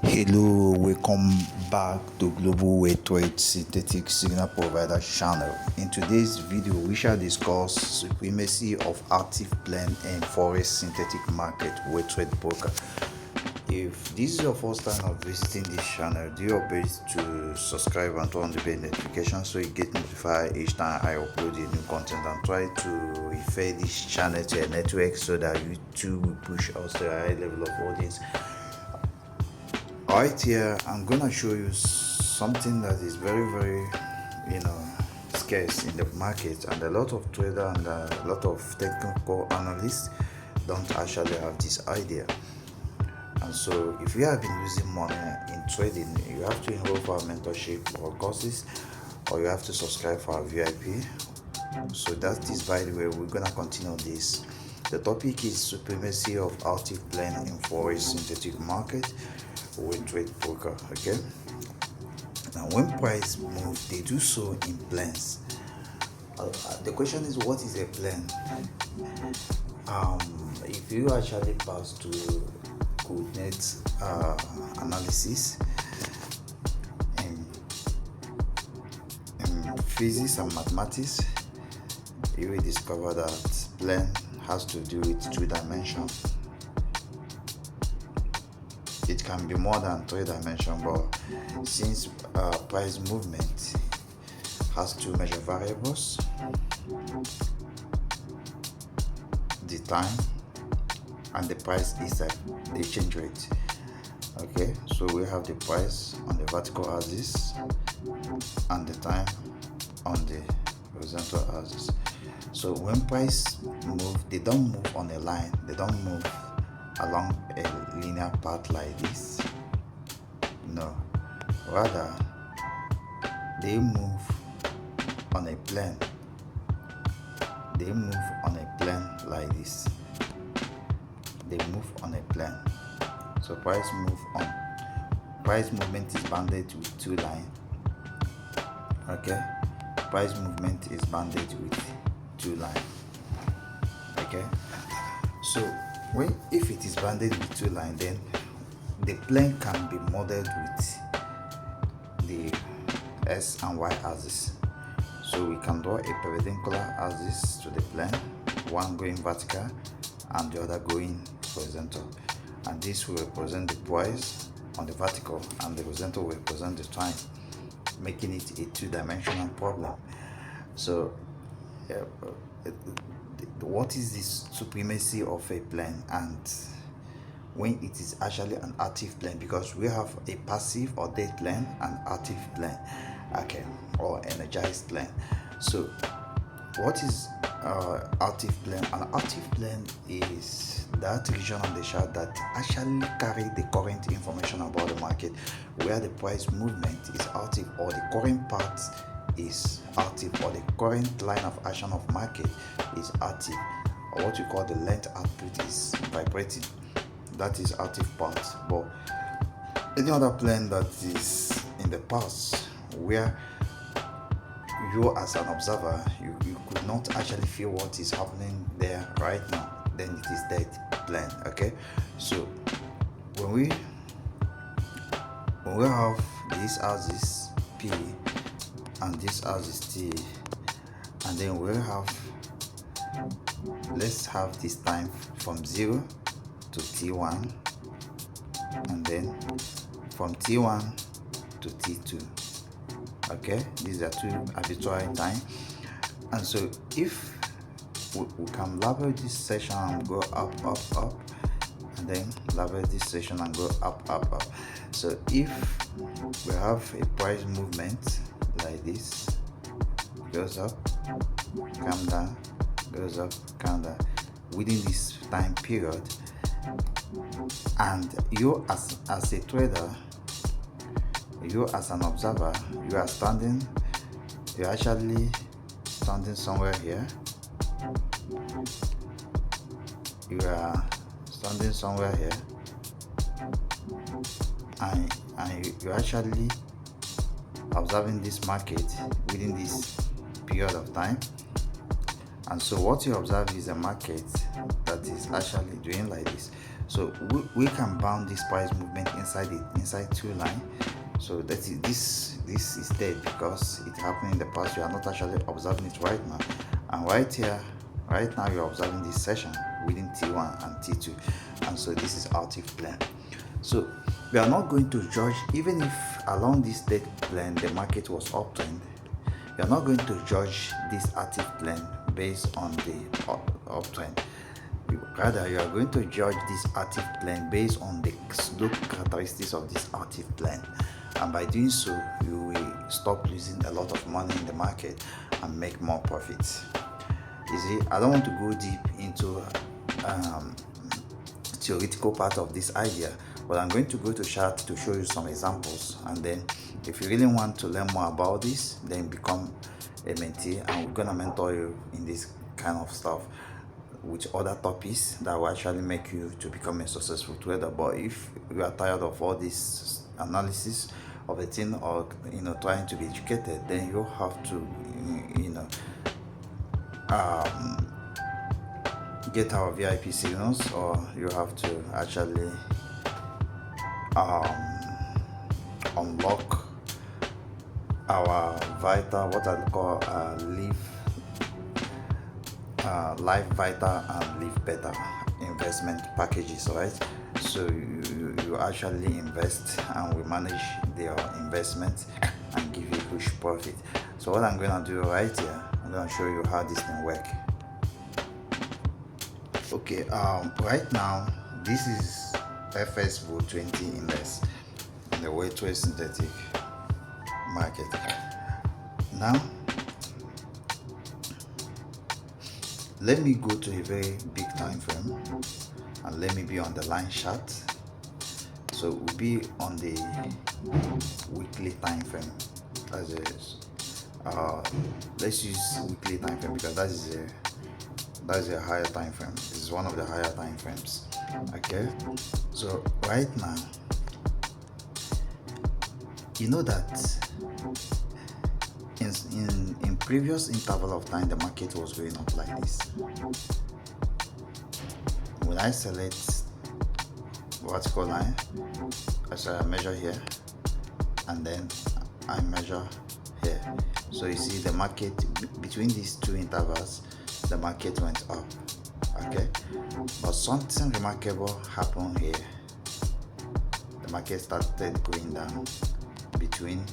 Hello, welcome back to Global Weltrade Synthetic Signal Provider channel. In today's video, we shall discuss supremacy of active plan and Forex synthetic market Weltrade Broker. If this is your first time of visiting this channel, do your best to subscribe and turn on the bell notification so you get notified each time I upload a new content, and try to refer this channel to a network so that YouTube will push us to a high level of audience. Alright, here I'm gonna show you something that is very scarce in the market, and a lot of traders and a lot of technical analysts don't actually have this idea. And so if you have been losing money in trading, you have to enroll for our mentorship or courses, or you have to subscribe for our VIP. So that is, by the way, we're gonna continue this. The topic is supremacy of active plan in Forex synthetic market Weltrade Broker. Okay, now when price move, they do so in plans. The question is, what is a plan? If you actually pass to coordinate analysis in physics and mathematics, you will discover that plan has to do with two dimensions. It can be more than three dimensions, but since price movement has two major variables, the time and the price is the exchange rate. Okay, so we have the price on the vertical axis and the time on the horizontal axis. So when price move, they don't move on a line, they don't move along a linear path like this. No, rather they move on a plane. They move on a plane like this. They move on a plane. So price movement is bounded with two lines. Okay, price movement is bounded with two lines. Okay, so if it is bounded with two lines, then the plane can be modeled with the S and Y axis. So we can draw a perpendicular axis to the plane, one going vertical and the other going horizontal, and this will represent the price on the vertical, and the horizontal will represent the time, making it a two-dimensional problem. So what is this supremacy of a plan, and when it is actually an active plan? Because we have a passive or dead plan and active plan, okay, or energized plan. So what is active plan? An active plan is that region on the chart that actually carry the current information about the market, where the price movement is active, or the current path is active, or the current line of action of market is active, or what you call the length output is vibrating. That is active part. But any other plan that is in the past, where you as an observer, you could not actually feel what is happening there right now, then it is dead plan. Okay, so when we have this axis P and this axis T, and then we have, let's have this time from 0 to T1, and then from T1 to T2. Okay, these are two arbitrary time. And so if we can level this section and go up, and then level this section and go up. So if we have a price movement like this, goes up, come down, goes up, come down, within this time period, and you as a trader, you as an observer, you're actually standing somewhere here. You are standing somewhere here, and you're actually observing this market within this period of time. And so what you observe is a market that is actually doing like this. So we can bound this price movement inside two line. So that is this is dead because it happened in the past. You are not actually observing it right now, and right here, right now you're observing this session within T1 and T2, and so this is active plan. So we are not going to judge, even if along this dead plan the market was uptrend, you are not going to judge this active plan based on the uptrend. Rather, you are going to judge this active plan based on the slope characteristics of this active plan, and by doing so you will stop losing a lot of money in the market and make more profits. You see, I don't want to go deep into theoretical part of this idea, but I'm going to go to chart to show you some examples, and then if you really want to learn more about this, then become a mentee, and we're gonna mentor you in this kind of stuff with other topics that will actually make you to become a successful trader. But if you are tired of all this analysis of a thing, or trying to be educated, then you have to get our VIP signals, or you have to actually unlock our Vita, what I call Live Vita and Live Better investment packages, right? So you actually invest, and we manage their investment and give you huge profit. So what I'm going to do right here, I'm going to show you how this thing works. Okay, right now this is FS Volt 20 index in the Weltrade synthetic market. Now let me go to a very big time frame, and let me be on the line chart. So we'll be on the weekly time frame. Let's use weekly time frame because that is a higher time frame. This is one of the higher time frames. Okay, so right now, you know that in previous interval of time the market was going up like this. When I select vertical line, I measure here, and then I measure here. So you see the market between these two intervals, the market went up. Okay, but something remarkable happened here. The market started going down between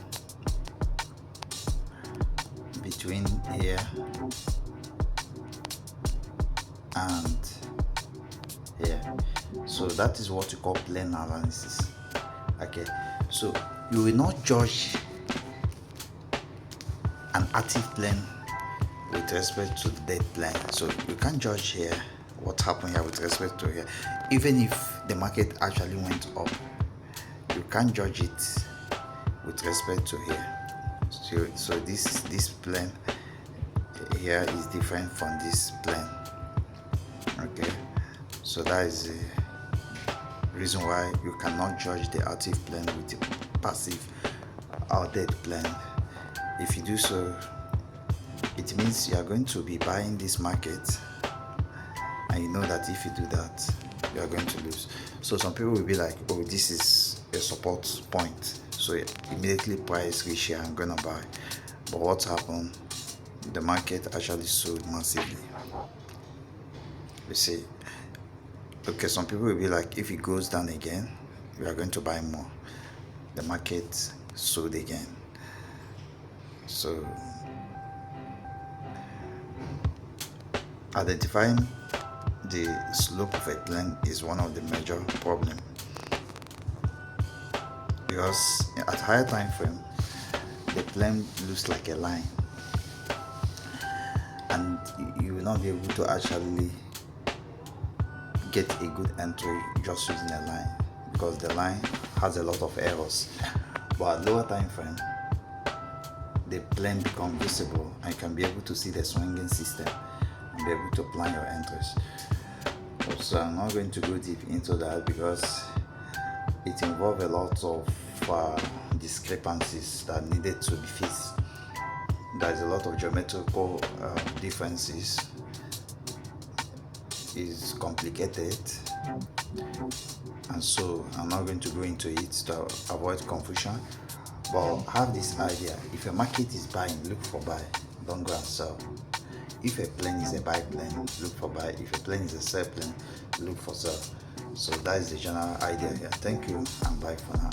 here and here. So that is what we call plan analysis. Okay, so you will not judge an active plan with respect to the dead plan. So you can't judge here what happened here with respect to here. Even if the market actually went up, you can't judge it with respect to here. So this plan here is different from this plan. Okay, so that is the reason why you cannot judge the active plan with the passive or dead plan. If you do so, it means you are going to be buying this market, and you know that if you do that, you are going to lose. So some people will be like, oh, this is a support point, so immediately price reach here, I'm gonna buy. But what happened? The market actually sold massively. You see, okay, some people will be like, if it goes down again, we are going to buy more. The market sold again. So identifying the slope of a plan is one of the major problems, because at higher time frame the plan looks like a line, and you will not be able to actually get a good entry just using a line, because the line has a lot of errors. But at lower time frame, the plan becomes visible, and you can be able to see the swinging system and be able to plan your entries. So I'm not going to go deep into that because it involves a lot of discrepancies that needed to be fixed. There's a lot of geometrical differences. It's complicated, And so I'm not going to go into it to avoid confusion, but have this idea: if a market is buying, look for buy, don't go and sell. If a plane is a buy plane, look for buy. If a plane is a sell plane, look for sell. So that is the general idea here. Thank you and bye for now.